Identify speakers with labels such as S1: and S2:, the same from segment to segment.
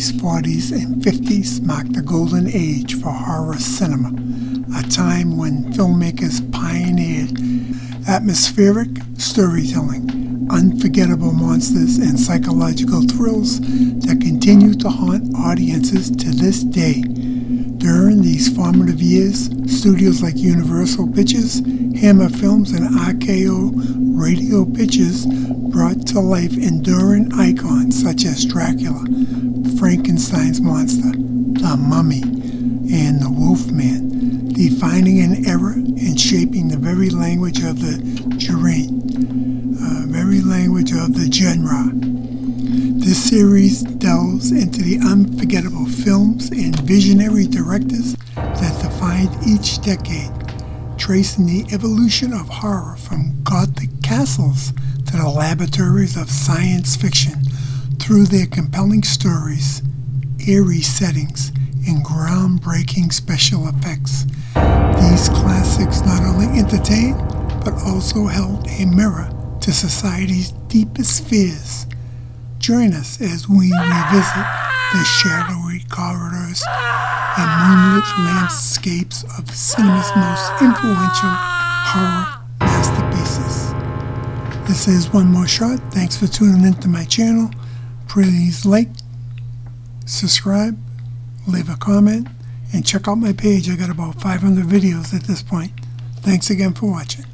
S1: 30s, 40s, and 50s marked the golden age for horror cinema, a time when filmmakers pioneered atmospheric storytelling, unforgettable monsters, and psychological thrills that continue to haunt audiences to this day. During these formative years, studios like Universal Pictures, Hammer Films, and RKO Radio Pictures brought to life enduring icons such as Dracula, Frankenstein's monster, the Mummy, and the Wolfman, defining an era and shaping the very language of the genre. This series delves into the unforgettable films and visionary directors that defined each decade, tracing the evolution of horror from gothic castles to the laboratories of science fiction through their compelling stories, eerie settings, and groundbreaking special effects. These classics not only entertained, but also held a mirror to society's deepest fears. Join us as we revisit the shadowy corridors and moonlit landscapes of cinema's most influential horror masterpieces. This is One More Shot. Thanks for tuning into my channel. Please like, subscribe, leave a comment, and check out my page. I got about 500 videos at this point. Thanks again for watching.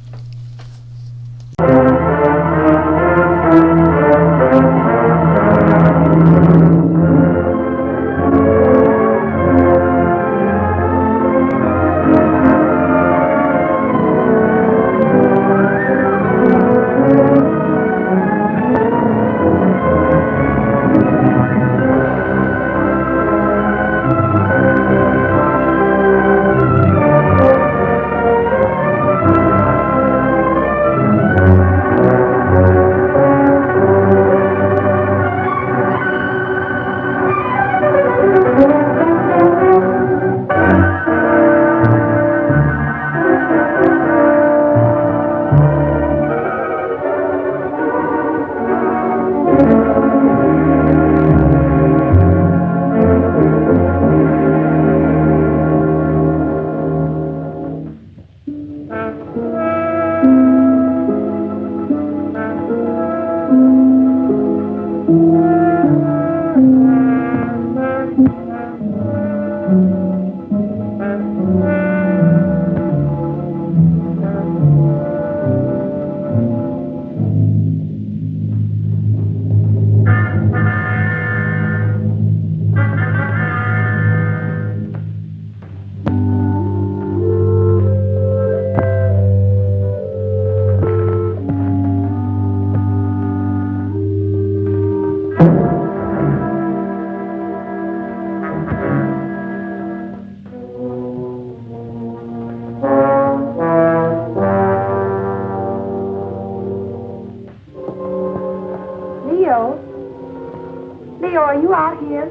S2: Leo, are you out here?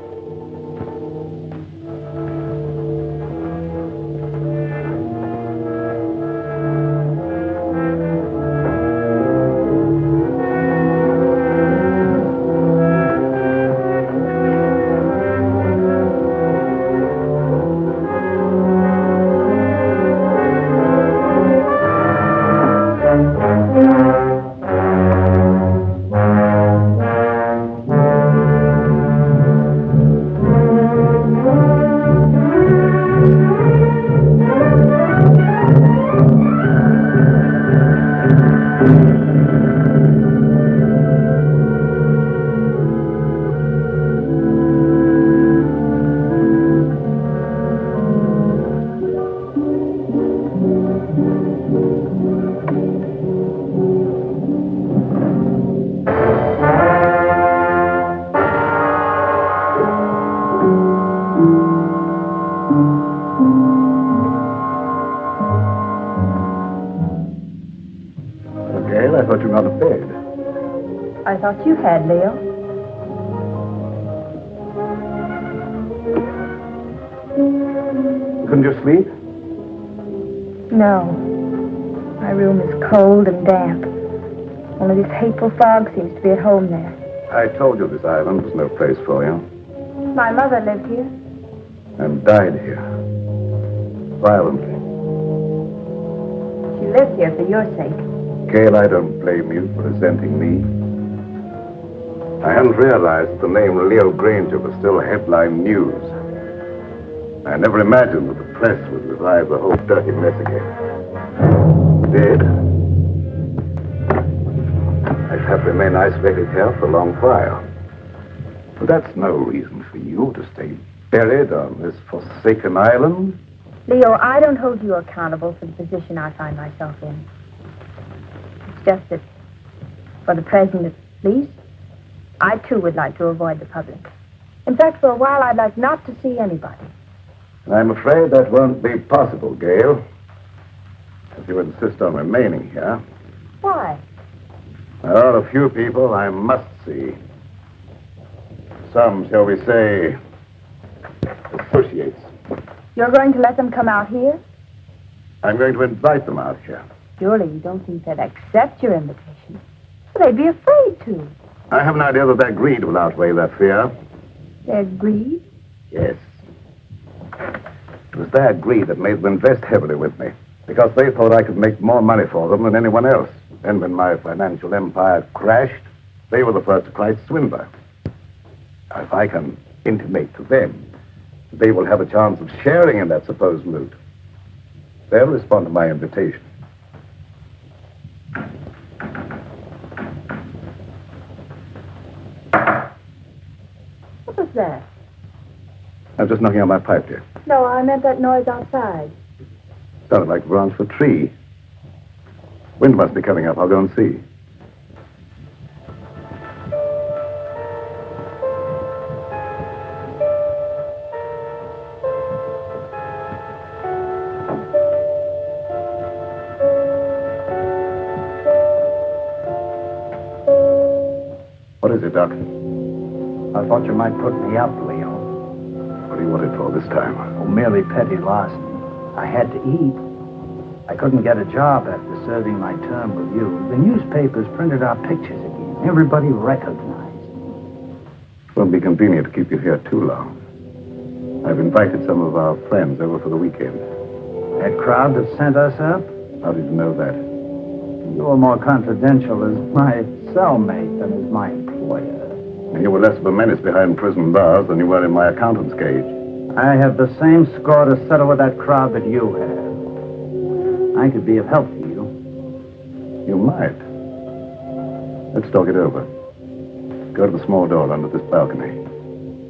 S3: I thought you were out of bed.
S2: I thought you had, Leo.
S3: Couldn't you sleep?
S2: No. My room is cold and damp. Only this hateful fog seems to be at home there.
S3: I told you this island was no place for you.
S2: My mother lived here.
S3: And died here. Violently.
S2: She lived here for your sake.
S3: Gail, I don't blame you for resenting me. I hadn't realized the name Leo Granger was still headline news. I never imagined that the press would revive the whole dirty mess again. It did. I just have to remain isolated here for a long while. But that's no reason for you to stay buried on this forsaken island.
S2: Leo, I don't hold you accountable for the position I find myself in. It's just that, for the present at least, I too would like to avoid the public. In fact, for a while, I'd like not to see anybody.
S3: I'm afraid that won't be possible, Gail. If you insist on remaining here.
S2: Why?
S3: There are a few people I must see. Some, shall we say, associates.
S2: You're going to let them come out here?
S3: I'm going to invite them out here.
S2: Surely you don't think they'd accept your invitation. Well, they'd be afraid to.
S3: I have an idea that their greed will outweigh their fear.
S2: Their greed?
S3: Yes. It was their greed that made them invest heavily with me, because they thought I could make more money for them than anyone else. And when my financial empire crashed, they were the first to cry swindler. If I can intimate to them that they will have a chance of sharing in that supposed loot, they'll respond to my invitation.
S2: What was that?
S3: I'm just knocking on my pipe, dear.
S2: No, I meant that noise outside.
S3: Sounded like the branch of a tree. Wind must be coming up. I'll go and see. What is it, Doc?
S4: I thought you might put me up, Leo.
S3: What do you want it for this time?
S4: Oh, merely petty larceny. I had to eat. I couldn't get a job after serving my term with you. The newspapers printed our pictures again. Everybody recognized me.
S3: It won't be convenient to keep you here too long. I've invited some of our friends over for the weekend.
S4: That crowd that sent us up?
S3: How did you know that?
S4: You were more confidential as my cellmate than as my employer.
S3: And you were less of a menace behind prison bars than you were in my accountant's cage.
S4: I have the same score to settle with that crowd that you have. I could be of help to you.
S3: You might. Let's talk it over. Go to the small door under this balcony.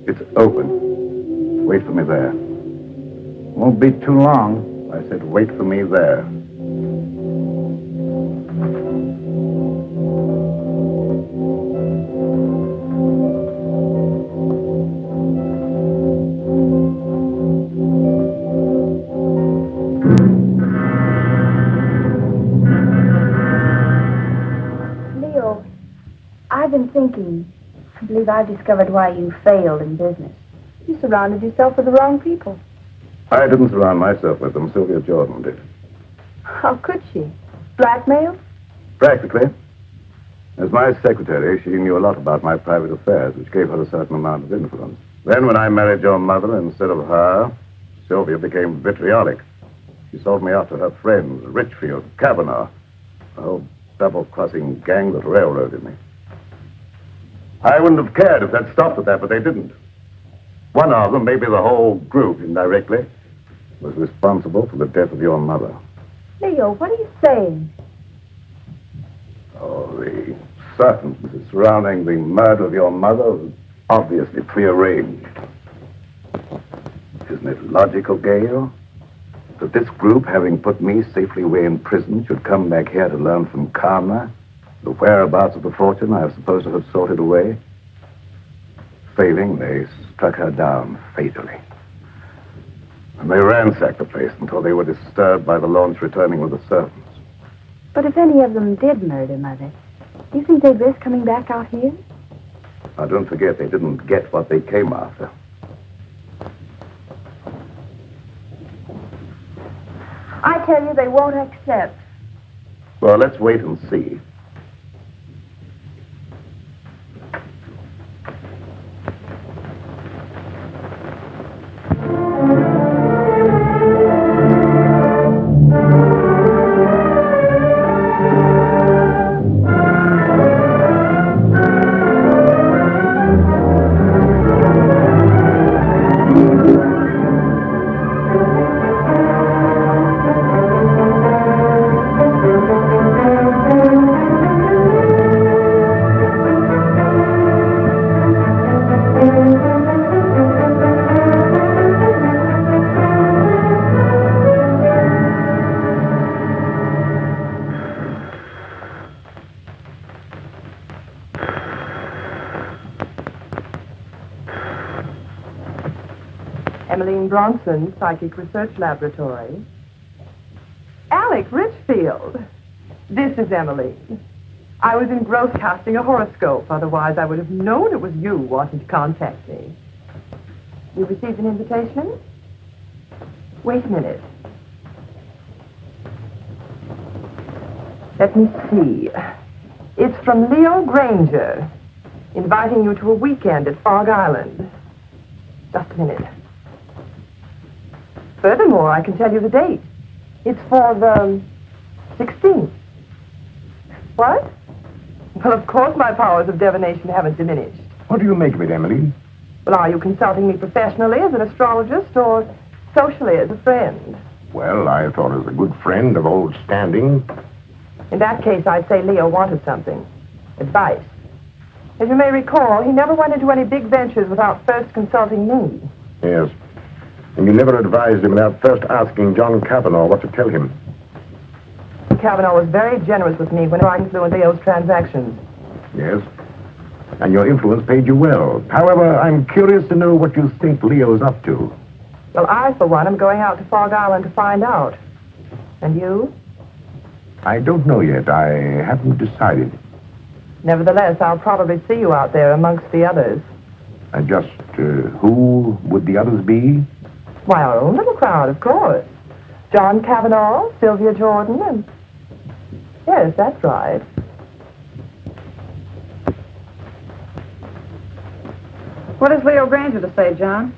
S3: It's open. Wait for me there.
S4: Won't be too long.
S3: I said wait for me there.
S2: I've been thinking. I believe I've discovered why you failed in business. You surrounded yourself with the wrong people.
S3: I didn't surround myself with them. Sylvia Jordan did.
S2: How could she? Blackmail?
S3: Practically. As my secretary, she knew a lot about my private affairs, which gave her a certain amount of influence. Then when I married your mother instead of her, Sylvia became vitriolic. She sold me out to her friends, Richfield, Kavanaugh, a whole double-crossing gang that railroaded me. I wouldn't have cared if they'd stopped at that, but they didn't. One of them, maybe the whole group indirectly, was responsible for the death of your mother.
S2: Leo, what are you saying?
S3: Oh, the circumstances surrounding the murder of your mother was obviously prearranged. Isn't it logical, Gail, that this group, having put me safely away in prison, should come back here to learn from Karma the whereabouts of the fortune I was supposed to have sorted away? Failing, they struck her down fatally. And they ransacked the place until they were disturbed by the launch returning with the servants.
S2: But if any of them did murder Mother, do you think they'd risk coming back out here?
S3: Now, don't forget, they didn't get what they came after.
S2: I tell you, they won't accept.
S3: Well, let's wait and see.
S5: Emmeline Bronson, Psychic Research Laboratory. Alec Richfield. This is Emmeline. I was engrossed casting a horoscope. Otherwise, I would have known it was you wanting to contact me. You received an invitation? Wait a minute. Let me see. It's from Leo Granger, inviting you to a weekend at Fog Island. Just a minute. Furthermore, I can tell you the date. It's for the 16th. What? Well, of course my powers of divination haven't diminished.
S6: What do you make of it, Emily?
S5: Well, are you consulting me professionally as an astrologist or socially as a friend?
S6: Well, I thought as a good friend of old standing.
S5: In that case, I'd say Leo wanted something. Advice. As you may recall, he never went into any big ventures without first consulting me.
S6: Yes. And you never advised him without first asking John Kavanaugh what to tell him.
S5: Kavanaugh was very generous with me when I influenced Leo's transactions.
S6: Yes. And your influence paid you well. However, I'm curious to know what you think Leo's up to.
S5: Well, I, for one, am going out to Fog Island to find out. And you?
S6: I don't know yet. I haven't decided.
S5: Nevertheless, I'll probably see you out there amongst the others.
S6: And just who would the others be?
S5: Why, our own little crowd, of course. John Kavanaugh, Sylvia Jordan, and... Yes, that's right.
S7: What has Leo Granger to say, John?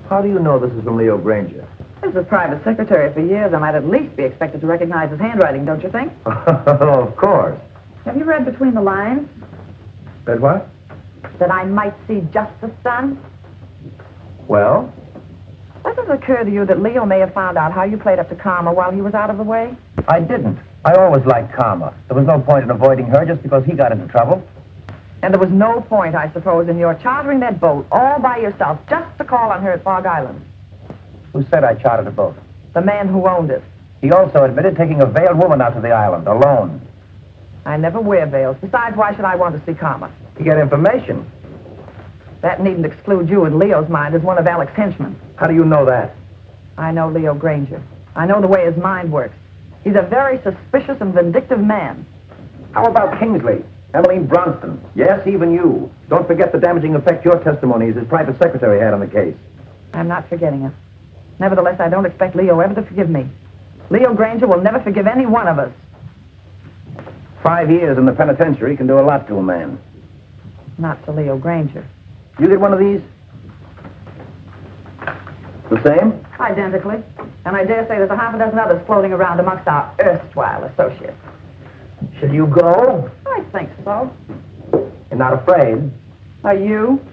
S4: How do you know this is from Leo Granger?
S7: As a private secretary for years, I might at least be expected to recognize his handwriting, don't you think?
S4: Of course.
S7: Have you read between the lines?
S4: Read what?
S7: That I might see justice done?
S4: Well?
S7: Does it occur to you that Leo may have found out how you played up to Karma while he was out of the way?
S4: I didn't. I always liked Karma. There was no point in avoiding her just because he got into trouble.
S7: And there was no point, I suppose, in your chartering that boat all by yourself just to call on her at Fog Island.
S4: Who said I chartered a boat?
S7: The man who owned it.
S4: He also admitted taking a veiled woman out to the island, alone.
S7: I never wear veils. Besides, why should I want to see Karma?
S4: To get information.
S7: That needn't exclude you in Leo's mind as one of Alec's henchmen.
S4: How do you know that?
S7: I know Leo Granger. I know the way his mind works. He's a very suspicious and vindictive man.
S4: How about Kingsley? Emmeline Bronson? Yes, even you. Don't forget the damaging effect your testimony as his private secretary had on the case.
S7: I'm not forgetting it. Nevertheless, I don't expect Leo ever to forgive me. Leo Granger will never forgive any one of us.
S4: 5 years in the penitentiary can do a lot to a man.
S7: Not to Leo Granger.
S4: You get one of these? The same?
S7: Identically. And I dare say there's a half a dozen others floating around amongst our erstwhile associates.
S4: Shall you go?
S7: I think so.
S4: You're not afraid?
S7: Are you?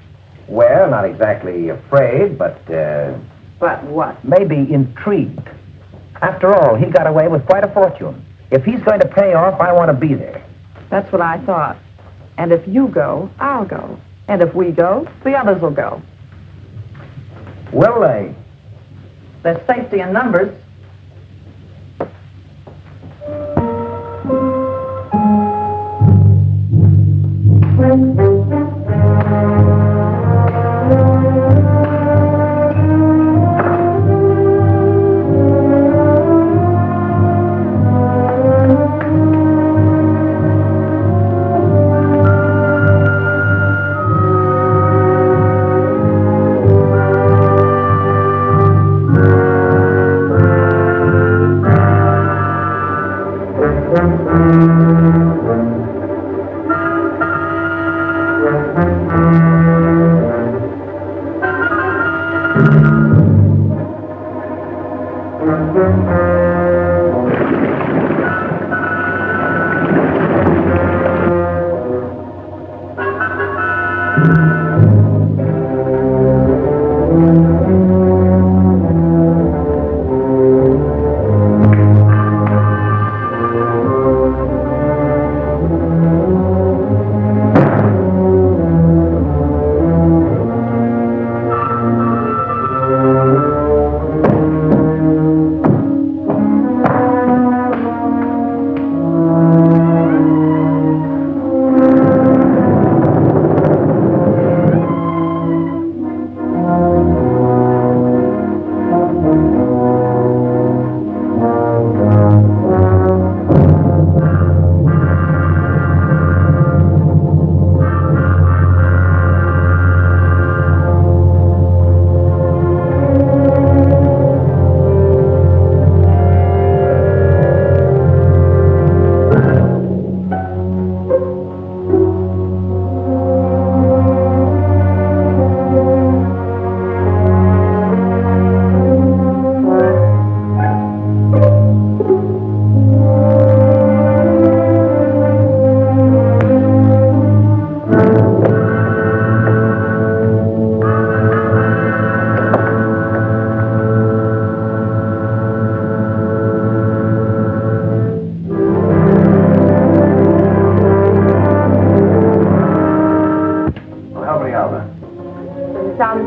S4: Well, not exactly afraid, but,
S7: But what?
S4: maybe intrigued. After all, he got away with quite a fortune. If he's going to pay off, I want to be there.
S7: That's what I thought. And if you go, I'll go. And if we go, the others will go.
S4: Will they?
S7: There's safety in numbers.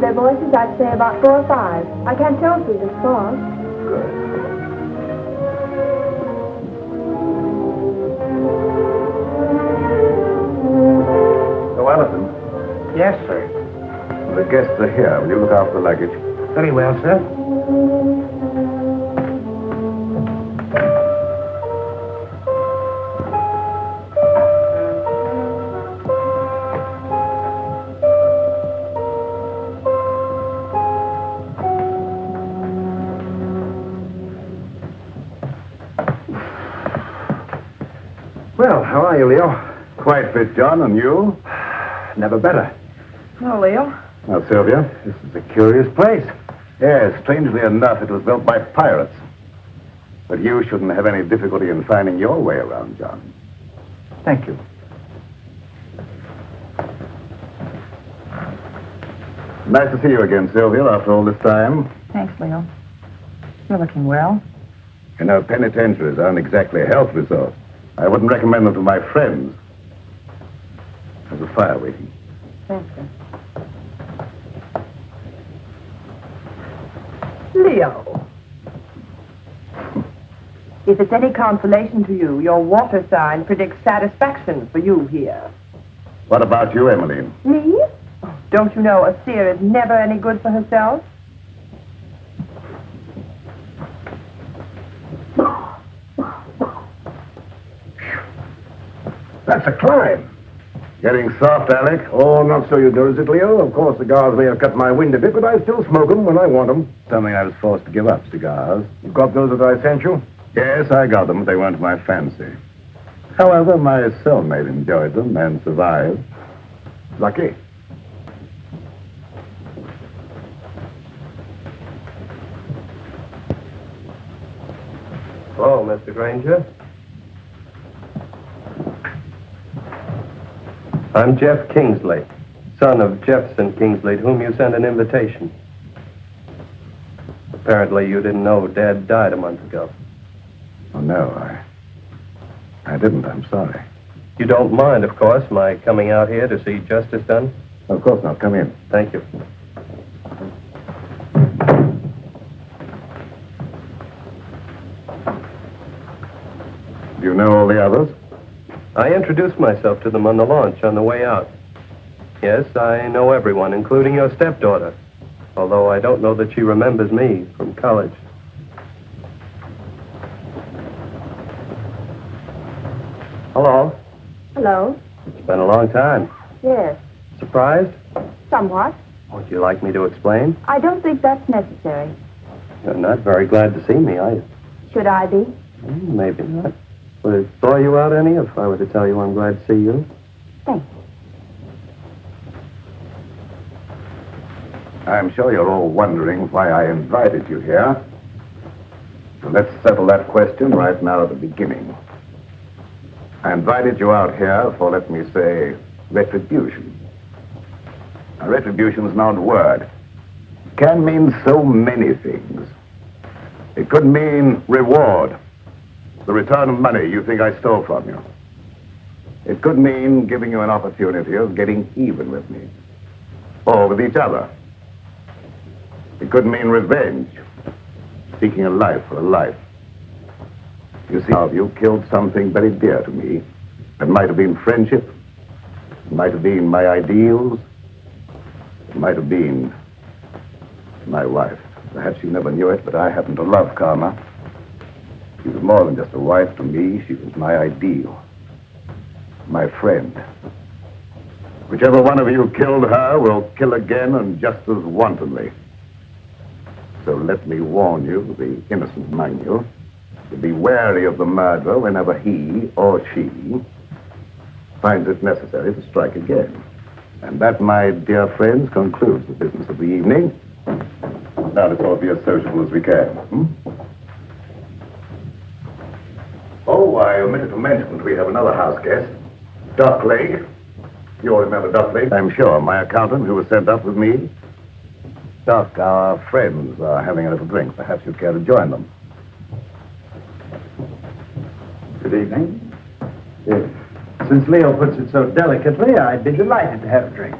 S2: their voices, I'd say about 4 or 5. I can't tell through this fog.
S3: Good. So, Allison,
S4: Yes, sir.
S3: the guests are here. Will you look after the luggage?
S4: Very well, sir. Well, how are you, Leo?
S3: Quite fit, John, and you?
S4: Never better.
S7: No, Leo.
S3: Now, Sylvia,
S4: This is a curious place.
S3: yes, strangely enough, it was built by pirates. But you shouldn't have any difficulty in finding your way around, John.
S4: Thank you.
S3: Nice to see you again, Sylvia, after all this time.
S7: Thanks, Leo. You're looking well.
S3: You know, penitentiaries aren't exactly a health resort. I wouldn't recommend them to my friends. There's a fire waiting.
S7: Thanks, sir.
S5: Leo. If it's any consolation to you, your water sign predicts satisfaction for you here.
S3: What about you, Emmeline?
S5: Me? Oh, don't you know a seer is never any good for herself?
S6: That's a climb.
S3: Getting soft, Alec?
S6: Oh, not so you do, is it, Leo? Of course, cigars may have cut my wind a bit, but I still smoke them when I want them.
S3: Something I was forced to give up, cigars.
S6: You got those that I sent you?
S3: Yes, I got them, but they weren't my fancy. However, my cellmate enjoyed them and survived.
S6: Lucky.
S8: Hello, Mr. Granger. I'm Jeff Kingsley, son of Jefferson Kingsley, to whom you sent an invitation. Apparently you didn't know Dad died a month ago.
S3: Oh, no, I didn't. I'm sorry.
S8: You don't mind, of course, my coming out here to see justice done?
S3: Of course not. Come in.
S8: Thank you.
S3: Do you know all the others?
S8: I introduced myself to them on the launch on the way out. Yes, I know everyone, including your stepdaughter, although I don't know that she remembers me from college. Hello.
S2: Hello?
S8: It's been a long time.
S2: Yes.
S8: Surprised?
S2: Somewhat.
S8: Would you like me to explain?
S2: I don't think that's necessary.
S8: You're not very glad to see me, are you?
S2: Should I be?
S8: Maybe not. Would it bore you out any if I were to tell you I'm glad to see you?
S2: Thanks.
S3: I'm sure you're all wondering why I invited you here. So let's settle that question right now at the beginning. I invited you out here for, let me say, retribution. Now, retribution is an odd word. It can mean so many things. It could mean reward, the return of money you think I stole from you. It could mean giving you an opportunity of getting even with me, or with each other. It could mean revenge, seeking a life for a life. You see, you killed something very dear to me. It might have been friendship, it might have been my ideals, it might have been my wife. Perhaps you never knew it, but I happen to love Karma. She was more than just a wife to me. She was my ideal, my friend. Whichever one of you killed her will kill again and just as wantonly. So let me warn you, the innocent among you, to be wary of the murderer whenever he or she finds it necessary to strike again. And that, my dear friends, concludes the business of the evening. Now let's all be as sociable as we can. Oh, I omitted to mention that we have another house guest, Doc Lake. You all remember Doc Lake, I'm sure, my accountant who was sent up with me. Doc, our friends are having a little drink. Perhaps you'd care to join them.
S4: Good evening. Since Leo puts it so delicately, I'd be delighted to have a drink.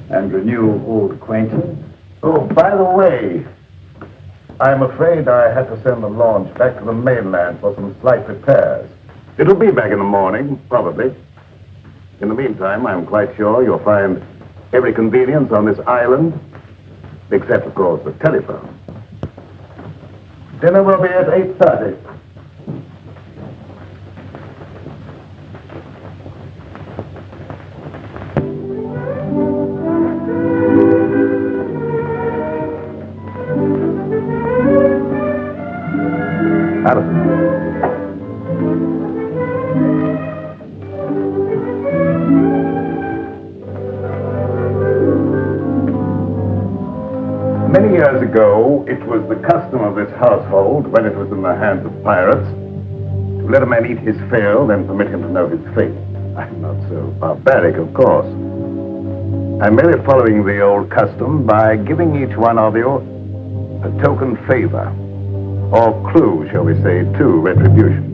S4: And renew old acquaintance.
S3: Oh, by the way, I'm afraid I had to send the launch back to the mainland for some slight repairs. It'll be back in the morning, probably. In the meantime, I'm quite sure you'll find every convenience on this island, except, of course, the telephone. Dinner will be at 8:30. Many years ago, it was the custom of this household, when it was in the hands of pirates, to let a man eat his fill, then permit him to know his fate. I'm not so barbaric, of course. I'm merely following the old custom by giving each one of you a token favor, or clue, shall we say, to retribution.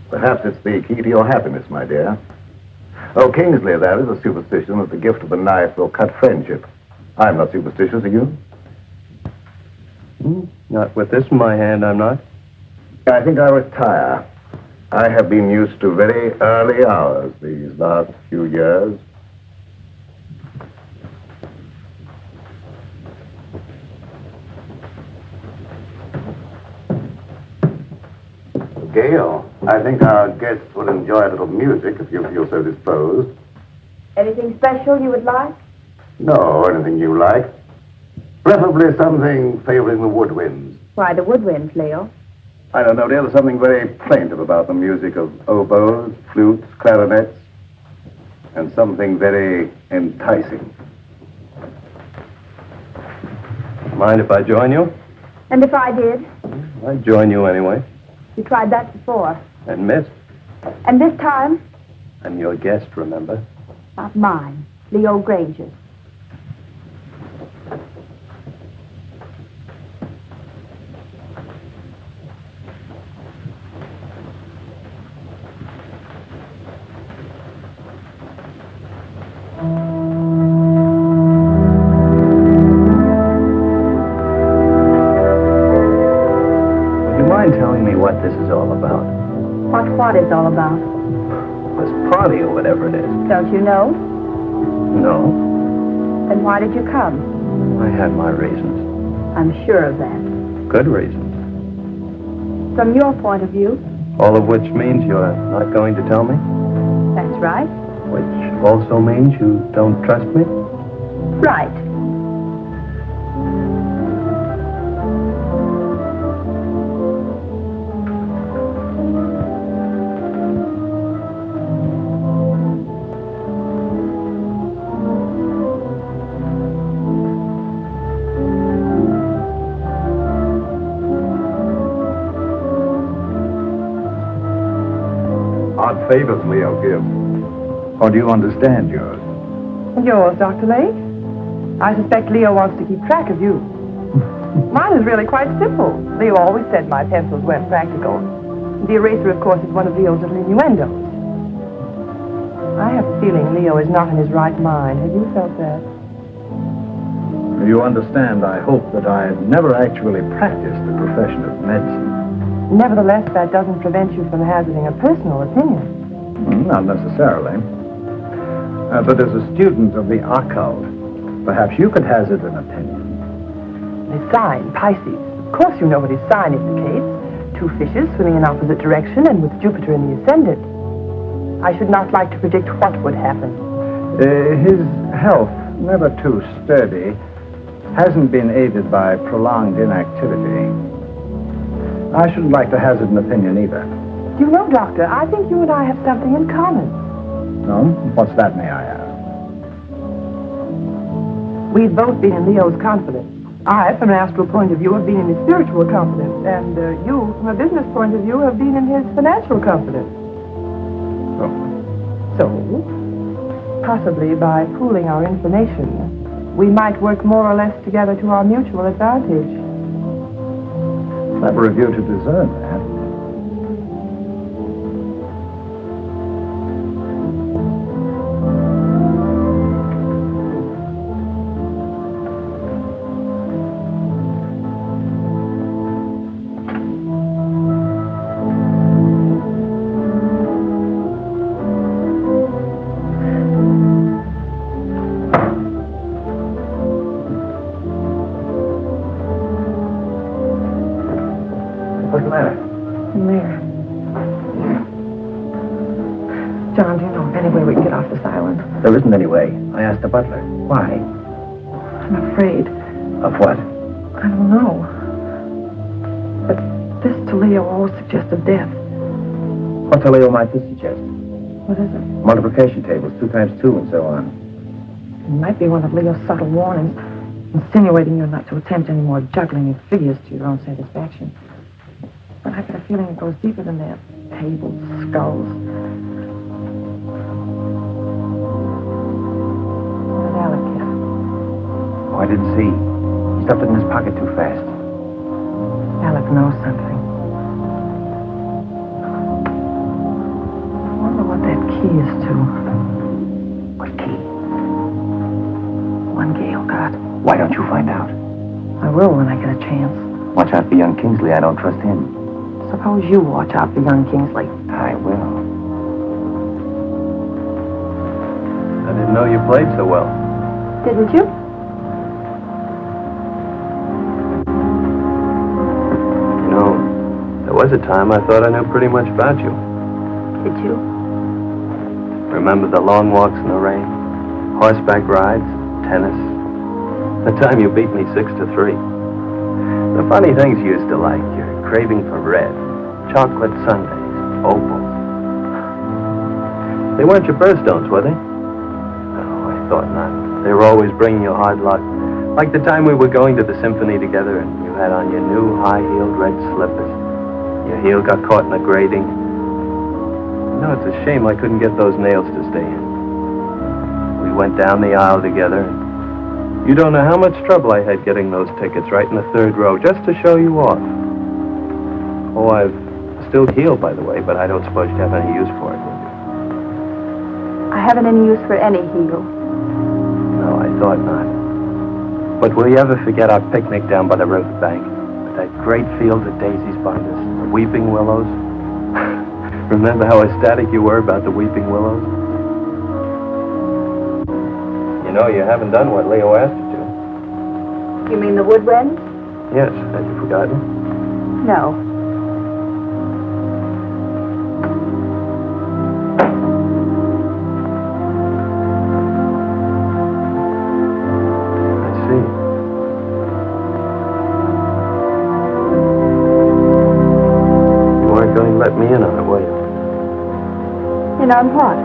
S3: Perhaps it's the key to your happiness, my dear. Oh, Kingsley, there is a superstition that the gift of a knife will cut friendship. I'm not superstitious, are you?
S8: Not with this in my hand, I'm not.
S3: I think I'll retire. I have been used to very early hours these last few years. Gail, I think our guests will enjoy a little music if you feel so disposed.
S2: Anything special you would like?
S3: No, anything you like. Preferably something favoring the woodwinds.
S2: Why, the woodwinds, Leo?
S3: I don't know, dear. There's something very plaintive about the music of oboes, flutes, clarinets, and something very enticing.
S8: Mind if I join you?
S2: And if I did?
S8: I'd join you anyway.
S2: You tried that before.
S8: And missed.
S2: And this time?
S8: I'm your guest, remember?
S2: Not mine. Leo Granger's.
S4: Telling me what this is all about.
S2: What is all about?
S4: This party or whatever it is.
S2: Don't you know?
S4: No.
S2: Then why did you come?
S4: I had my reasons.
S2: I'm sure of that.
S8: Good reasons.
S2: From your point of view?
S8: All of which means you're not going to tell me?
S2: That's right.
S8: Which also means you don't trust me?
S2: Right.
S6: what favors Leo gives. Or do you understand yours?
S5: Yours, Dr. Lake? I suspect Leo wants to keep track of you. Mine is really quite simple. Leo always said my pencils weren't practical. The eraser, of course, is one of Leo's little innuendos. I have a feeling Leo is not in his right mind. Have you felt that?
S4: You understand, I hope, that I have never actually practiced the profession of medicine.
S5: Nevertheless, that doesn't prevent you from hazarding a personal opinion.
S4: Not necessarily. But as a student of the occult, perhaps you could hazard an opinion.
S5: The sign, Pisces. Of course you know what his sign indicates. 2 fishes swimming in opposite direction and with Jupiter in the ascendant. I should not like to predict what would happen.
S4: His health, never too sturdy, hasn't been aided by prolonged inactivity. I shouldn't like to hazard an opinion either.
S5: You know, Doctor, I think you and I have something in common.
S4: No? What's that, may I ask?
S5: We've both been in Leo's confidence. I, from an astral point of view, have been in his spiritual confidence, and you, from a business point of view, have been in his financial confidence. So, possibly by pooling our information, we might work more or less together to our mutual advantage.
S4: Clever of you to discern that. What's the matter?
S7: In there. John, do you know of any way we can get off this island?
S4: There isn't any way. I asked the butler. Why?
S7: I'm afraid.
S4: Of what?
S7: I don't know. But this to Leo always suggested death.
S4: What to Leo might this suggest?
S7: What is it?
S4: Multiplication tables, 2 times 2 and so on.
S7: It might be one of Leo's subtle warnings, insinuating you're not to attempt any more juggling of figures to your own satisfaction. But I get a feeling it goes deeper than that. Tables, skulls. What did Alec get?
S4: Oh, I didn't see. He stuffed it in his pocket too fast.
S7: Alec knows something. I wonder what that key is to.
S4: What key?
S7: One Gale got.
S4: Why don't you find out?
S7: I will when I get a chance.
S4: Watch out for young Kingsley. I don't trust him.
S7: Suppose you watch out for young Kingsley.
S4: I will.
S8: I didn't know you played so well.
S2: Didn't you?
S8: You know, there was a time I thought I knew pretty much about you.
S2: Did you?
S8: Remember the long walks in the rain, horseback rides, tennis? The time you beat me 6-3. The funny things you used to like, your craving for red, chocolate sundaes, opals. They weren't your birthstones, were they? Oh, I thought not. They were always bringing you hard luck. Like the time we were going to the symphony together and you had on your new high-heeled red slippers. Your heel got caught in a grating. You know, it's a shame I couldn't get those nails to stay in. We went down the aisle together. You don't know how much trouble I had getting those tickets right in the 3rd row just to show you off. Oh, I've still healed, by the way, but I don't suppose you'd have any use for it, would you?
S2: I haven't any use for any heel.
S8: No, I thought not. But will you ever forget our picnic down by the riverbank? With that great field of daisies behind us, the weeping willows? Remember how ecstatic you were about the weeping willows? You know, you haven't done what Leo asked you to.
S2: You mean the woodwind?
S8: Yes, had you forgotten?
S2: No.
S8: Let me in on it, will you?
S2: In on what?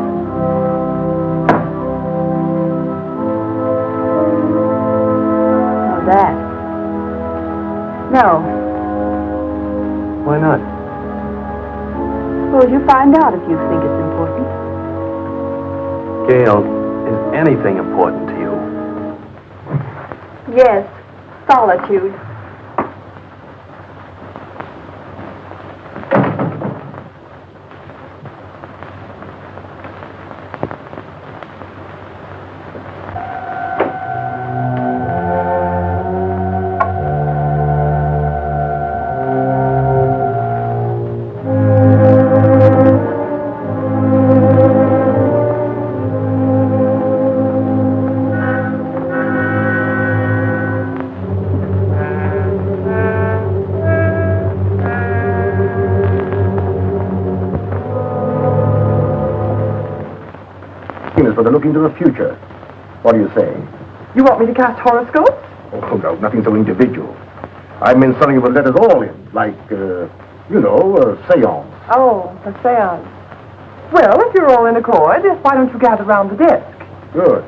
S2: Oh, that. No.
S8: Why not?
S2: Suppose you find out if you think it's important.
S8: Gail, is anything important to you?
S2: Yes, solitude.
S6: Is for the look into the future. What do you say?
S5: You want me to cast horoscopes?
S6: Oh, no, nothing so individual. I meant something you would let us all in, like, a seance.
S5: Oh, a seance. Well, if you're all in accord, why don't you gather round the desk?
S6: Good.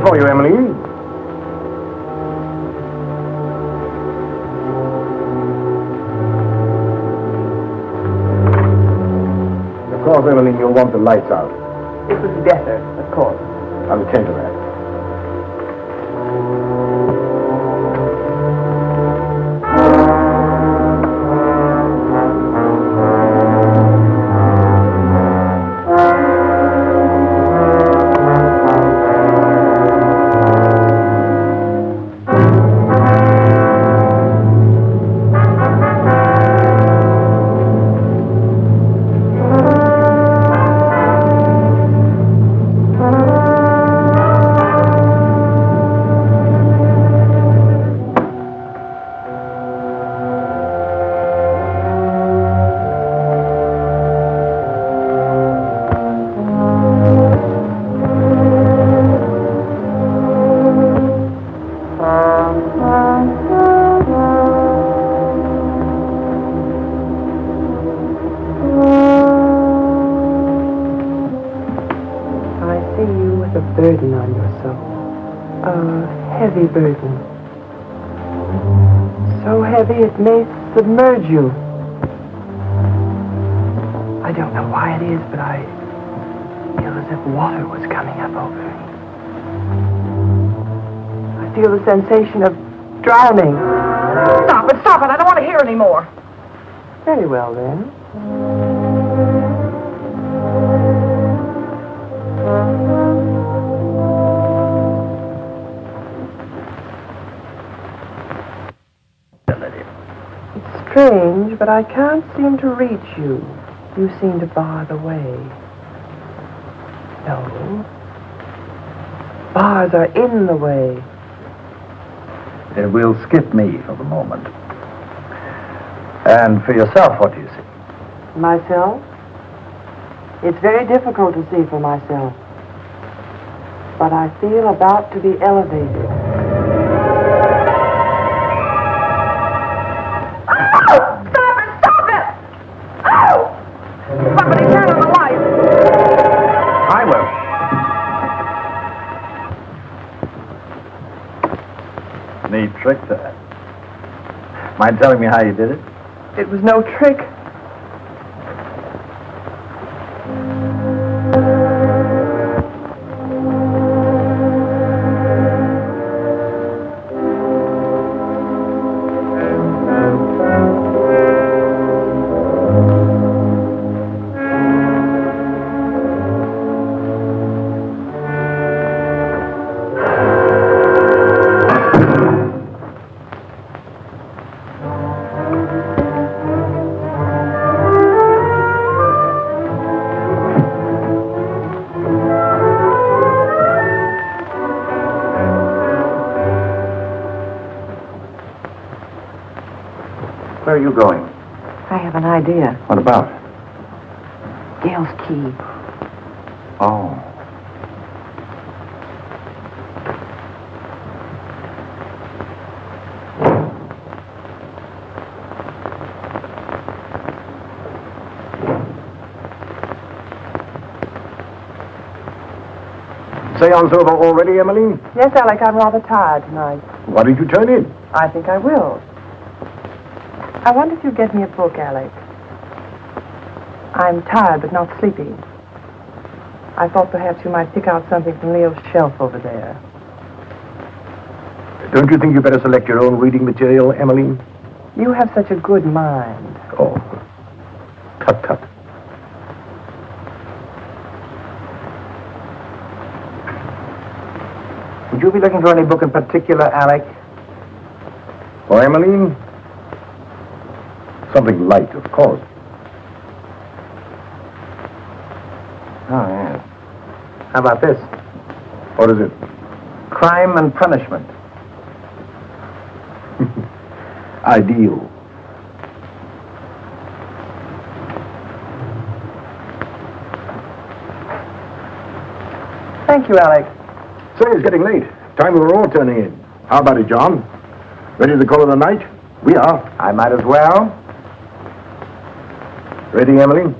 S6: For you, Emily. Of course, Emily, you'll want the lights out.
S5: It was better, of course.
S6: I'll attend to that.
S5: Burden on your soul. A heavy burden. So heavy it may submerge you. I don't know why it is, but I feel as if water was coming up over me. I feel the sensation of drowning.
S7: Stop it, stop it. I don't want to hear any more.
S5: Very well, then. Strange, but I can't seem to reach you. You seem to bar the way. No. Bars are in the way.
S4: We'll skip me for the moment. And for yourself, what do you see?
S5: Myself? It's very difficult to see for myself. But I feel about to be elevated.
S7: Somebody turn on the light.
S6: I will.
S4: Neat trick, that. Mind telling me how you did it?
S5: It was no trick.
S6: Where are you going?
S7: I have an idea.
S6: What about?
S7: Gail's key.
S6: Oh. Seance over already, Emily?
S5: Yes, Alec, I'm rather tired tonight.
S6: Why did you turn in?
S5: I think I will. I wonder if you'd get me a book, Alec. I'm tired but not sleepy. I thought perhaps you might pick out something from Leo's shelf over there.
S6: Don't you think you better select your own reading material, Emily?
S5: You have such a good mind.
S6: Oh. Tut, tut.
S4: Would you be looking for any book in particular, Alec?
S6: For Emily? Something light, of course.
S4: Oh, yes. How about this?
S6: What is it?
S4: Crime and Punishment.
S6: Ideal.
S5: Thank you, Alec.
S6: Say, it's getting late. Time we were all turning in. How about it, John? Ready to call it a night? We are.
S4: I might as well.
S6: Ready, Emily?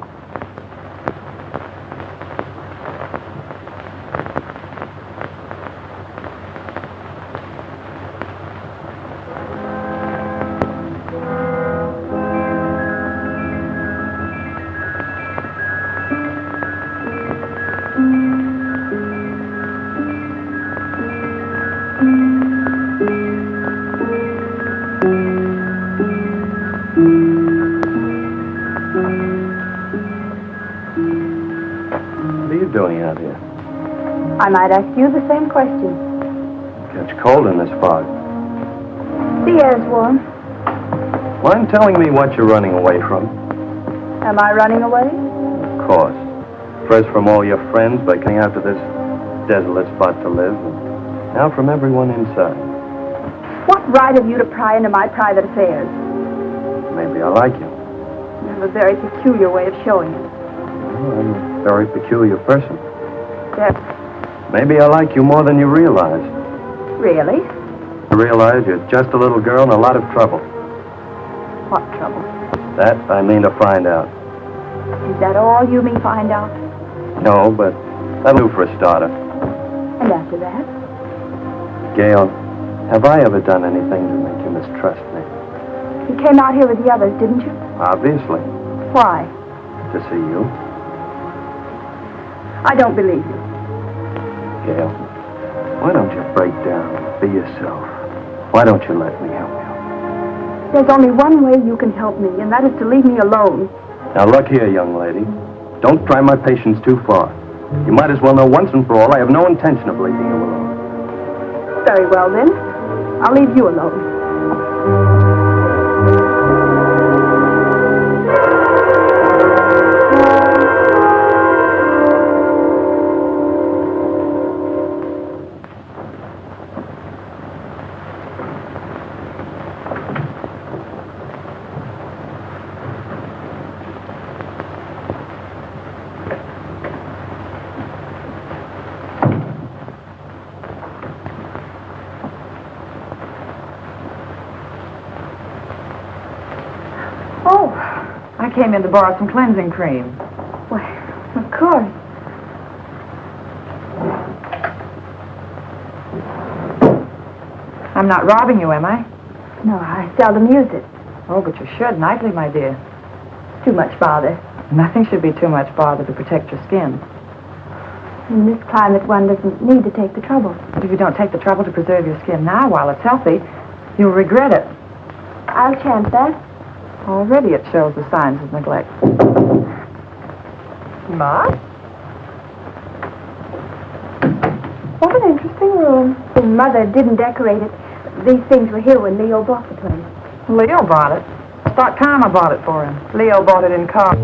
S8: Doing out here?
S2: I might ask you the same question.
S8: Catch cold in this fog.
S2: The air's warm.
S8: Mind telling me what you're running away from?
S2: Am I running away?
S8: Of course. First from all your friends by coming out to this desolate spot to live, and now from everyone inside.
S2: What right have you to pry into my private affairs?
S8: Maybe I like you.
S2: You have a very peculiar way of showing it.
S8: Well, I'm a very peculiar person.
S2: Yes.
S8: Maybe I like you more than you realize.
S2: Really?
S8: I realize you're just a little girl in a lot of trouble.
S2: What trouble?
S8: That I mean to find out.
S2: Is that all you mean find out?
S8: No, but that'll do for a starter.
S2: And after that?
S8: Gail, have I ever done anything to make you mistrust me?
S2: You came out here with the others, didn't you?
S8: Obviously.
S2: Why?
S8: To see you.
S2: I don't believe you.
S8: Gail, why don't you break down and be yourself? Why don't you let me help you?
S2: There's only one way you can help me, and that is to leave me alone.
S8: Now look here, young lady. Don't try my patience too far. You might as well know once and for all I have no intention of leaving you alone.
S2: Very well, then. I'll leave you alone.
S7: I came in to borrow some cleansing cream.
S2: Why, of course.
S7: I'm not robbing you, am I?
S2: No, I seldom use it.
S7: Oh, but you should nightly, my dear.
S2: Too much bother.
S7: Nothing should be too much bother to protect your skin.
S2: In this climate, one doesn't need to take the trouble.
S7: But if you don't take the trouble to preserve your skin now while it's healthy, you'll regret it.
S2: I'll chance that.
S7: Already it shows the signs of neglect.
S5: Ma? What an interesting room.
S2: Your mother didn't decorate it. These things were here when Leo bought the place.
S7: Leo bought it. I thought Karma bought it for him.
S5: Leo bought it in car.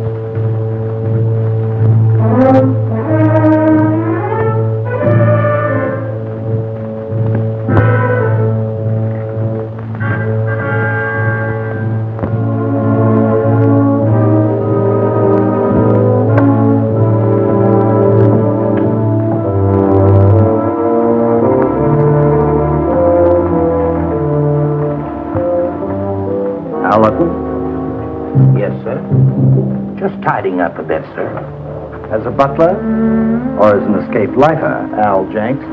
S4: Alton? Yes, sir. Just tidying up a bit, sir.
S9: As a butler? Or as an escaped lifer, Al Jenks?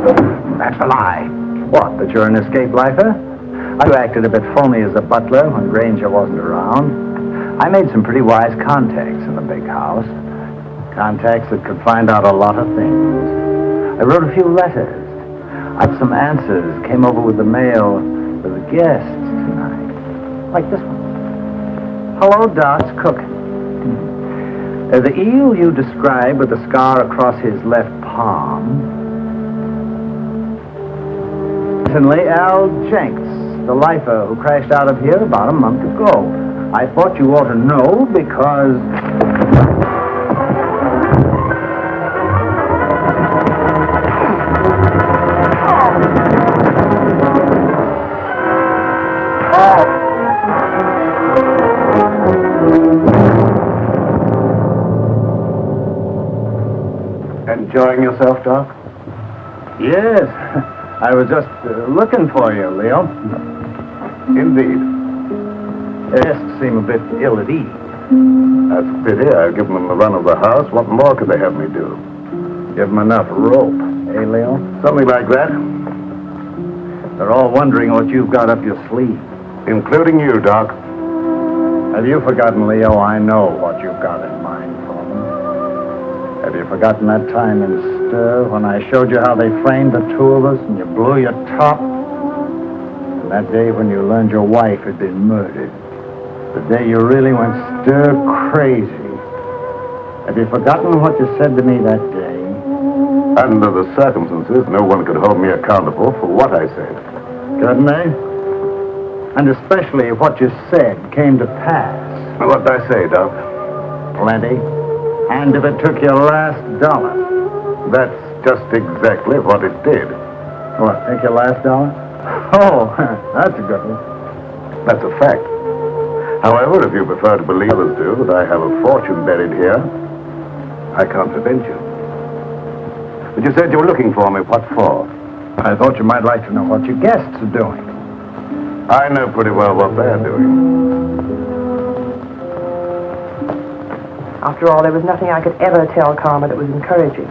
S4: That's a lie.
S9: What, that you're an escaped lifer? You acted a bit phony as a butler when Granger wasn't around. I made some pretty wise contacts in the big house. Contacts that could find out a lot of things. I wrote a few letters. I've some answers. Came over with the mail for the guests tonight. Like this one. Hello, Dot's cooking. The eel you described with the scar across his left palm. Recently, Al Jenks, the lifer who crashed out of here about a month ago. I thought you ought to know because...
S3: Enjoying yourself, Doc?
S9: Yes, I was just looking for you, Leo.
S3: Indeed.
S9: Your guests seem a bit ill at ease.
S3: That's a pity. I've given them the run of the house. What more could they have me do?
S9: Give them enough rope, eh, Leo?
S3: Something like that.
S9: They're all wondering what you've got up your sleeve.
S3: Including you, Doc.
S9: Have you forgotten, Leo? I know what you've got in mind for them. Have you forgotten that time in Stir when I showed you how they framed the two of us and you blew your top? And that day when you learned your wife had been murdered. The day you really went stir crazy. Have you forgotten what you said to me that day?
S3: Under the circumstances, no one could hold me accountable for what I said.
S9: Couldn't they? And especially if what you said came to pass.
S3: What did I say, Doc?
S9: Plenty. And if it took your last dollar.
S3: That's just exactly what it did.
S9: What, take your last dollar? Oh, that's a good one.
S3: That's a fact. However, if you prefer to believe others do that I have a fortune buried here, I can't prevent you. But you said you were looking for me. What for?
S9: I thought you might like to know what your guests are doing.
S3: I know pretty well what they're doing.
S5: After all, there was nothing I could ever tell Karma that was encouraging.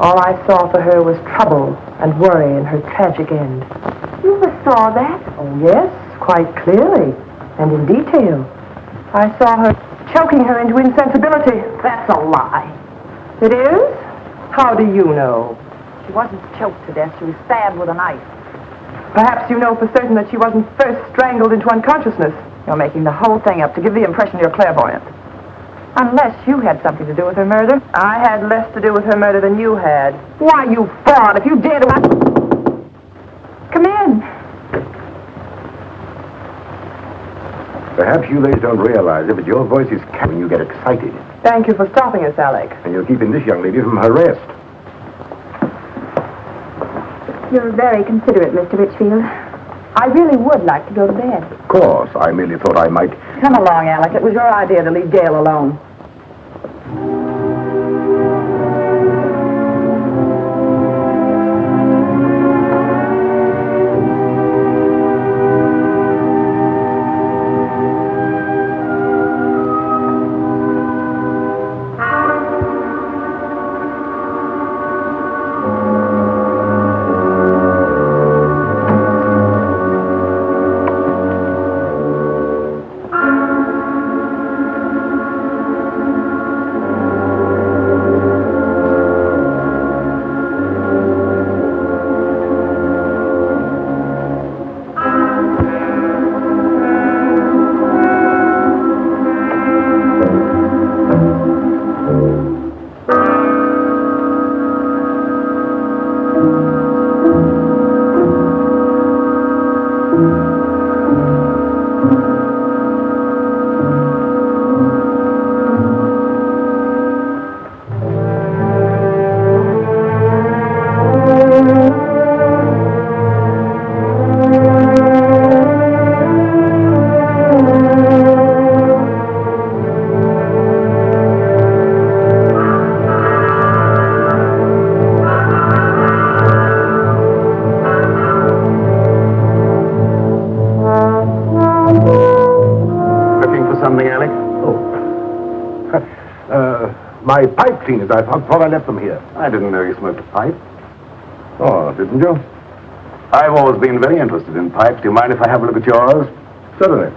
S5: All I saw for her was trouble and worry and her tragic end.
S2: You foresaw that?
S5: Oh, yes, quite clearly, and in detail. I saw her choking her into insensibility.
S7: That's a lie.
S5: It is? How do you know?
S7: She wasn't choked to death. She was stabbed with a knife.
S5: Perhaps you know for certain that she wasn't first strangled into unconsciousness.
S7: You're making the whole thing up to give the impression you're clairvoyant. Unless you had something to do with her murder.
S5: I had less to do with her murder than you had.
S7: Why, you fraud, if you dare to...
S2: Come in.
S6: Perhaps you ladies don't realize it, but your voice is when you get excited.
S5: Thank you for stopping us, Alec.
S6: And you're keeping this young lady from her rest.
S2: You're very considerate, Mr. Richfield. I really would like to go to bed.
S6: Of course, I merely thought I might...
S7: Come along, Alec. It was your idea to leave Gail alone.
S3: something, Alec?
S6: My pipe cleaners. I thought I left them here.
S3: I didn't know you smoked a pipe.
S6: Oh, didn't you?
S3: I've always been very interested in pipes. Do you mind if I have a look at yours?
S6: Certainly.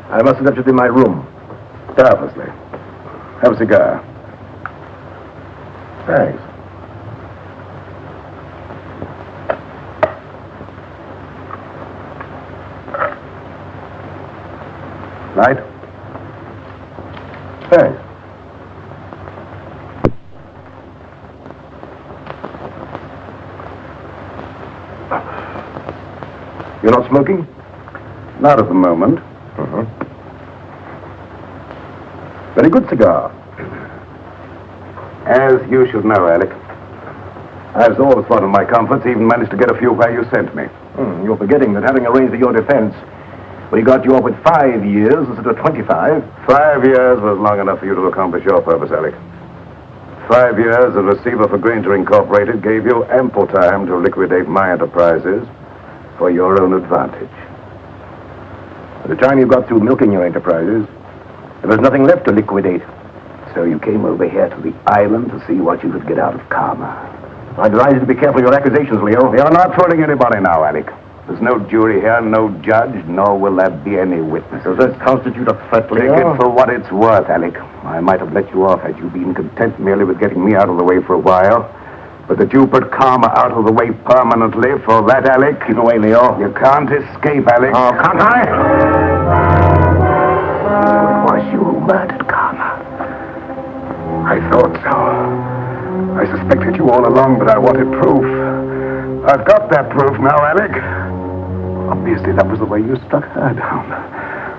S6: I must have left it in my room.
S3: Purposely. Have a cigar.
S6: Thanks.
S3: Right?
S6: Thanks. You're not smoking?
S3: Not at the moment.
S6: Uh-huh. Very good cigar.
S3: As you should know, Alec. I've always thought of my comforts, even managed to get a few where you sent me.
S6: You're forgetting that having arranged for your defense, we got you off with 5 years instead of 25.
S3: 5 years was long enough for you to accomplish your purpose, Alec. 5 years as receiver for Granger Incorporated gave you ample time to liquidate my enterprises for your own advantage.
S6: By the time you got through milking your enterprises, there was nothing left to liquidate.
S9: So you came over here to the island to see what you could get out of karma.
S6: I advise you to be careful of your accusations, Leo.
S3: You're not fooling anybody now, Alec. There's no jury here, no judge, nor will there be any witnesses.
S6: Does that constitute a threat,
S3: Take
S6: Leo?
S3: it for what it's worth, Alec. I might have let you off had you been content merely with getting me out of the way for a while. But that you put karma out of the way permanently, for that, Alec...
S6: Keep away, Leo.
S3: You can't escape, Alec.
S6: Oh, can't I?
S9: It was you who murdered karma.
S3: I thought so. I suspected you all along, but I wanted proof. I've got that proof now, Alec. Obviously, that was the way you struck her down.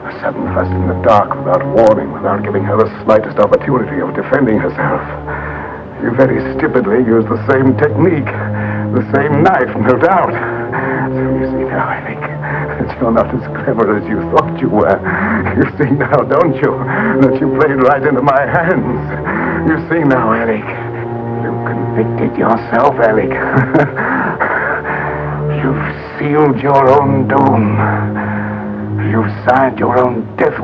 S3: A sudden thrust in the dark, without warning, without giving her the slightest opportunity of defending herself. You very stupidly used the same technique. The same knife, no doubt. So you see now, Alec, that you're not as clever as you thought you were. You see now, don't you, that you played right into my hands. You see now, Alec. You convicted yourself, Alec. You've sealed your own doom. You've signed your own death.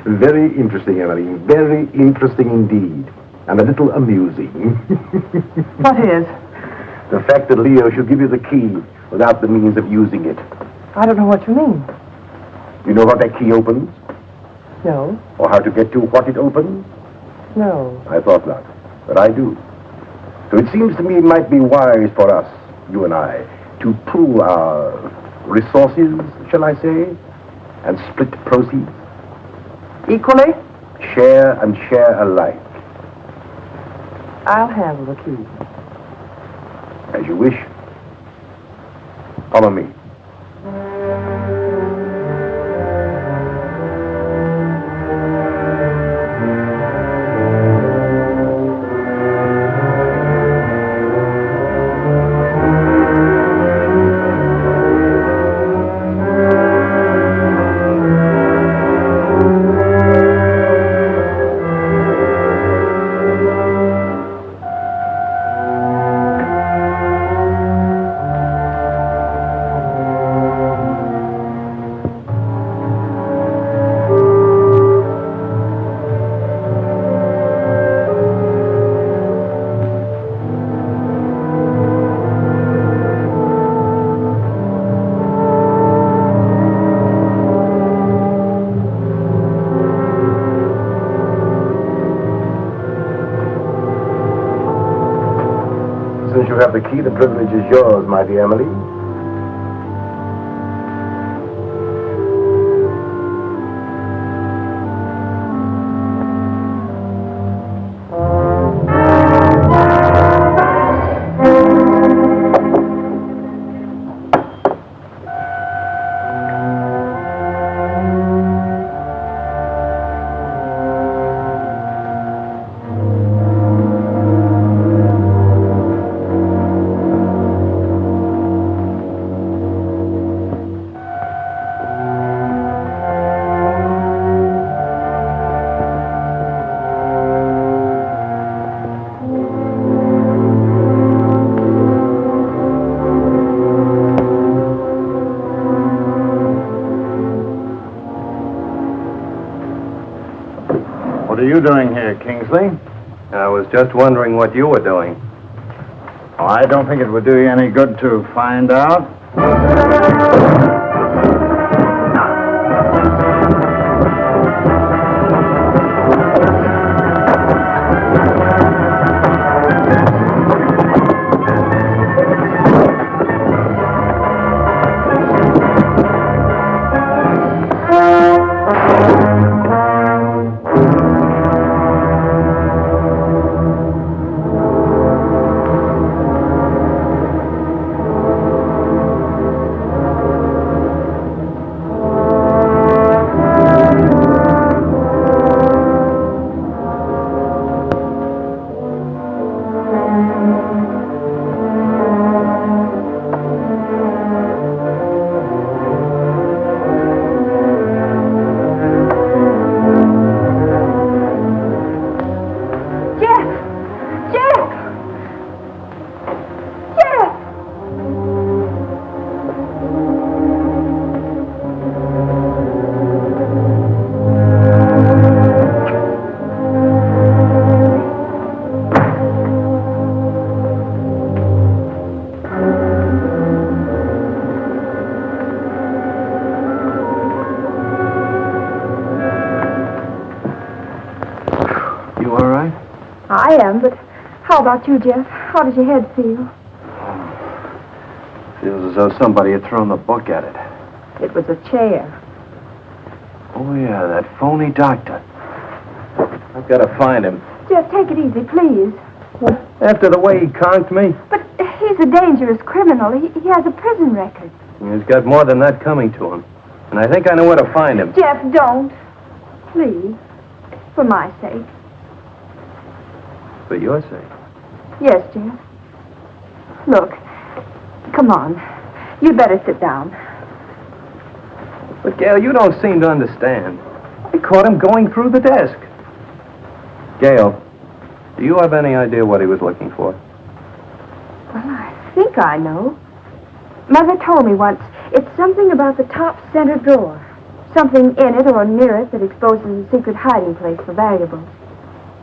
S6: Very interesting, Emily. Very interesting indeed. And a little amusing.
S5: What is?
S6: The fact that Leo should give you the key without the means of using it.
S5: I don't know what you mean.
S6: You know what that key opens?
S5: No.
S6: Or how to get to what it opens?
S5: No.
S6: I thought not. But I do. So it seems to me it might be wise for us, you and I, to pool our resources, shall I say, and split proceeds.
S5: Equally?
S6: Share and share alike.
S5: I'll handle the key.
S6: As you wish. Follow me. Since you have the key, the privilege is yours, mighty Emily.
S9: What are you doing here, Kingsley?
S8: I was just wondering what you were doing.
S9: Oh, I don't think it would do you any good to find out.
S2: I am, but how about you, Jeff? How does your head feel?
S8: Feels as though somebody had thrown the book at it.
S2: It was a chair.
S8: Oh, yeah, that phony doctor. I've got to find him.
S2: Jeff, take it easy, please.
S8: After the way he conked me?
S2: But he's a dangerous criminal. He has a prison record.
S8: He's got more than that coming to him. And I think I know where to find him.
S2: Jeff, don't. Please. For my sake.
S8: For your sake.
S2: Yes, Jeff. Look. Come on. You'd better sit down.
S8: But, Gail, you don't seem to understand. I caught him going through the desk. Gail, do you have any idea what he was looking for?
S2: Well, I think I know. Mother told me once. It's something about the top center drawer. Something in it or near it that exposes a secret hiding place for valuables.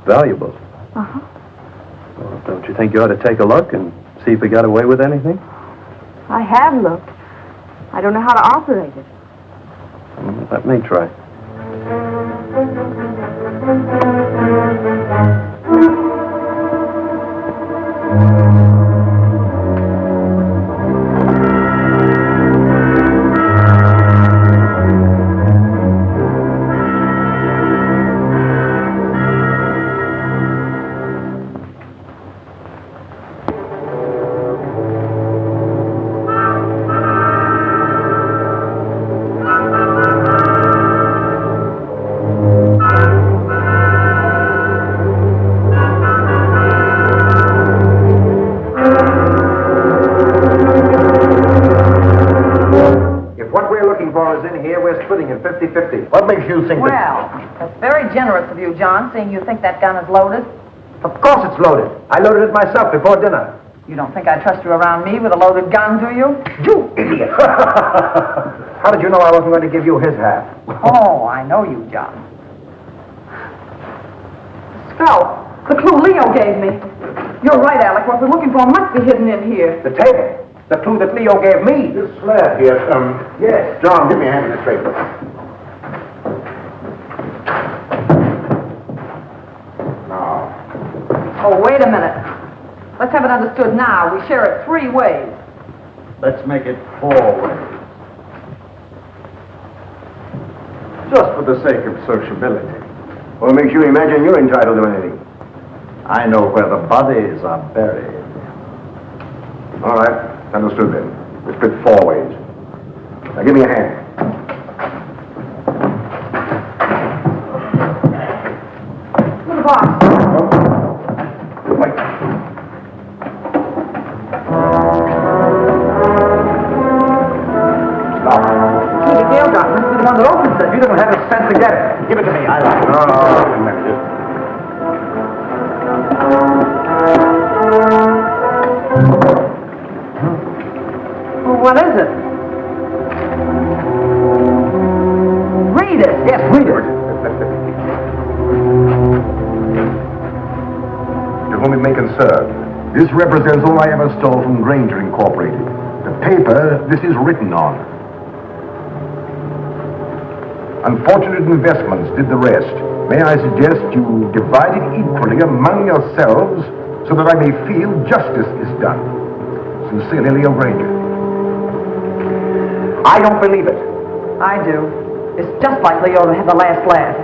S8: Valuables?
S2: Uh-huh.
S8: Well, don't you think you ought to take a look and see if we got away with anything?
S2: I have looked. I don't know how to operate it.
S8: Let me try.
S6: Splitting it 50-50. What makes you think
S7: Well, that's very generous of you, John, seeing you think that gun is loaded.
S6: Of course it's loaded. I loaded it myself before dinner.
S7: You don't think I trust you around me with a loaded gun, do you?
S6: You idiot! How did you know I wasn't going to give you his half?
S7: Oh, I know you, John. Scout, the clue Leo gave me. You're right, Alec. What we're looking for must be hidden in here.
S6: The table. The clue that Leo gave me.
S3: This slab here,
S6: Yes.
S3: John, give me a hand in this paper. Now.
S7: Oh, wait a minute. Let's have it understood now. We share it 3 ways.
S6: Let's make it 4 ways. Just for the sake of sociability. What makes you imagine you're entitled to anything? I know where the bodies are buried. All right. Understood then. We split 4 ways. Now give me a hand.
S7: To the box.
S6: Wait. Stop.
S7: See, the Gale gun must be the one that opens it.
S6: You don't have the sense to get it. Give it to me. I like it. No, a minute.
S7: What is it? Read it.
S6: Yes, read it. To whom it may concern, this represents all I ever stole from Granger Incorporated. The paper this is written on. Unfortunate investments did the rest. May I suggest you divide it equally among yourselves so that I may feel justice is done. Sincerely, Leo Granger. I don't believe it.
S7: I do. It's just like Leo to have the last laugh.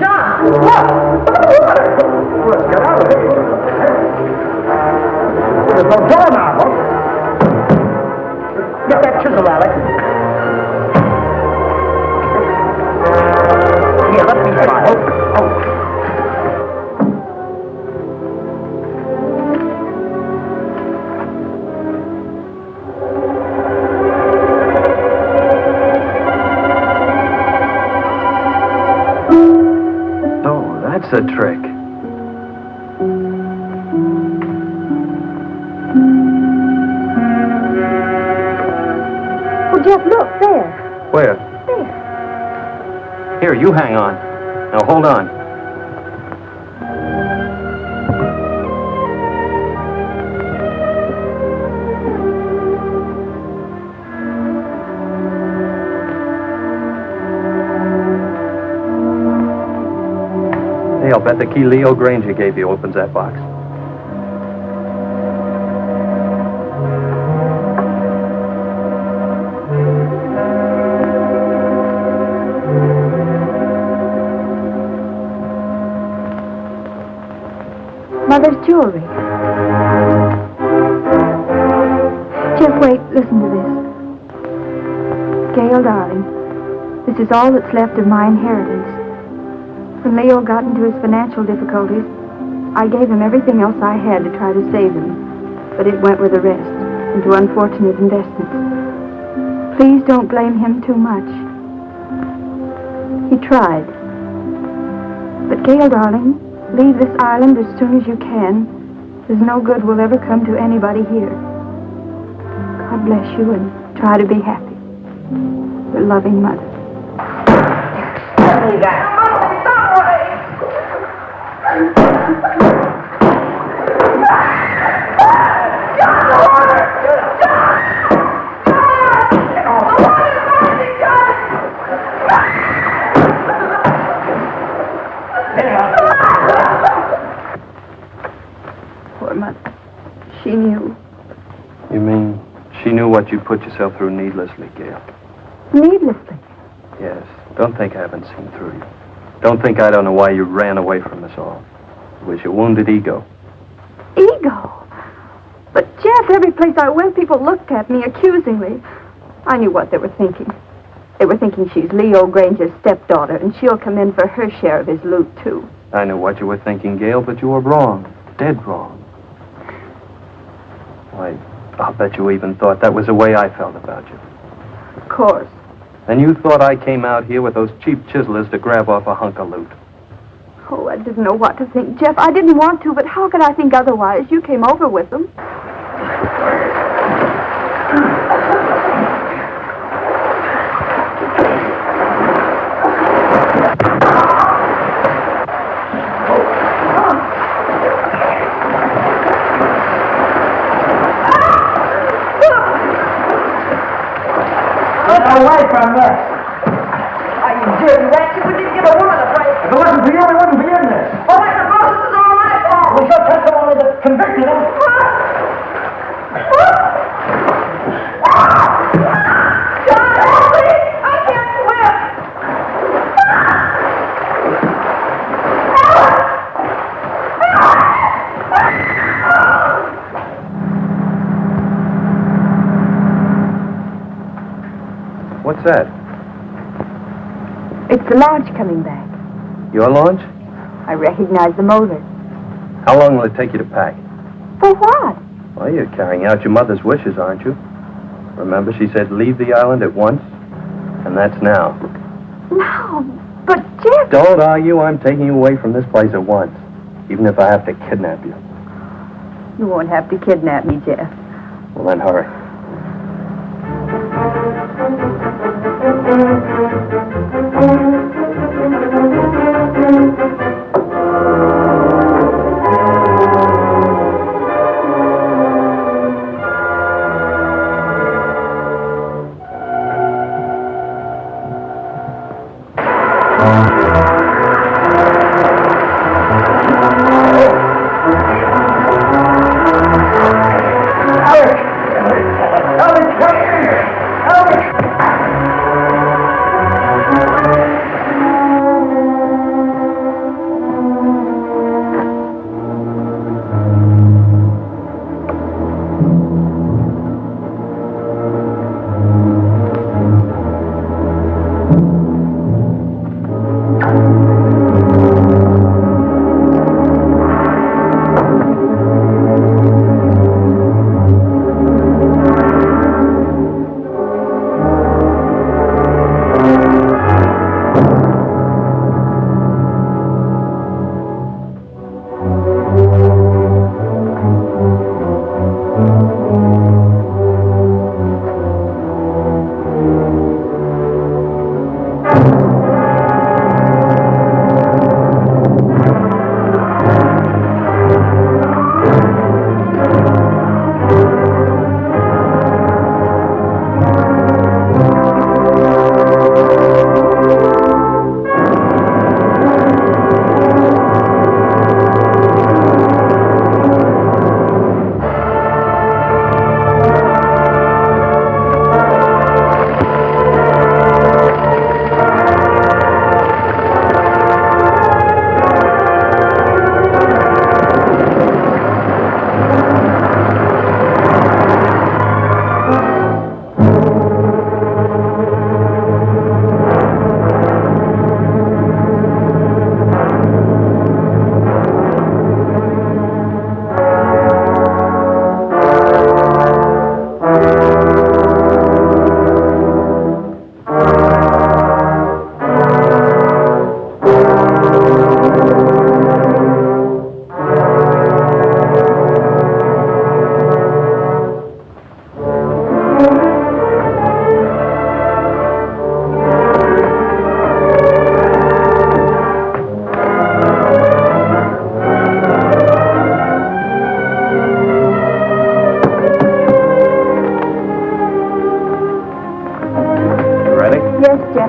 S7: John, look!
S6: Let's get out of here. There's no door now, look. Get that chisel, Alec. Here, let me try. Oh.
S8: That's a trick.
S2: Oh, Jeff, look, there.
S8: Where?
S2: There.
S8: Here, you hang on. Now, hold on. Hey, I'll bet the key Leo Granger gave you opens that box.
S2: Mother's jewelry. Jeff, wait, listen to this. Gail, darling, this is all that's left of my inheritance. When Leo got into his financial difficulties, I gave him everything else I had to try to save him, but it went with the rest, into unfortunate investments. Please don't blame him too much. He tried. But Gail, darling, leave this island as soon as you can. There's no good will ever come to anybody here. God bless you and try to be happy. Your loving mother. Poor mother. She knew.
S8: You mean she knew what you put yourself through needlessly, Gail?
S2: Needlessly.
S8: Yes. Don't think I haven't seen through you. Don't think I don't know why you ran away from us all. It was your wounded ego.
S2: Ego? But, Jeff, every place I went, people looked at me accusingly. I knew what they were thinking. They were thinking she's Leo Granger's stepdaughter, and she'll come in for her share of his loot, too.
S8: I know what you were thinking, Gail, but you were wrong. Dead wrong. Why, I'll bet you even thought that was the way I felt about you.
S2: Of course.
S8: And you thought I came out here with those cheap chiselers to grab off a hunk of loot.
S2: Oh, I didn't know what to think, Jeff. I didn't want to, but how could I think otherwise? You came over with them.
S4: Away from this. Are you dirty rat? You wouldn't even give a woman a break. If it wasn't for you, we wouldn't be in this. Well, I suppose this is all my fault. We should testimony that convicted him.
S5: John, help me! I can't swim!
S8: What's that?
S2: It's the launch coming back.
S8: Your launch?
S2: I recognize the motor.
S8: How long will it take you to pack?
S2: For what?
S8: Well, you're carrying out your mother's wishes, aren't you? Remember, she said leave the island at once? And that's now.
S2: No, but Jeff...
S8: Don't argue. I'm taking you away from this place at once. Even if I have to kidnap you.
S2: You won't have to kidnap me, Jeff.
S8: Well, then hurry.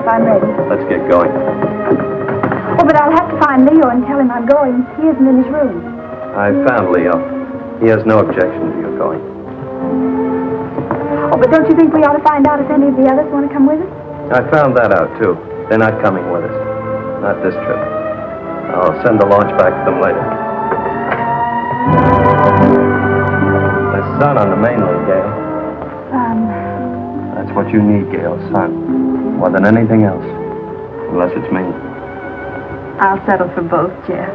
S2: Jeff. I'm ready.
S8: Let's get going.
S2: Oh, but I'll have to find Leo and tell him I'm going. He isn't in his room.
S8: I found Leo. He has no objection to you going.
S2: Oh, but don't you think we ought to find out if any of the others want to come with us?
S8: I found that out, too. They're not coming with us. Not this trip. I'll send the launch back to them later. There's sun on the mainland, Gail. That's what you need, Gail, sun. More than anything else. Unless it's me.
S2: I'll settle for both, Jeff.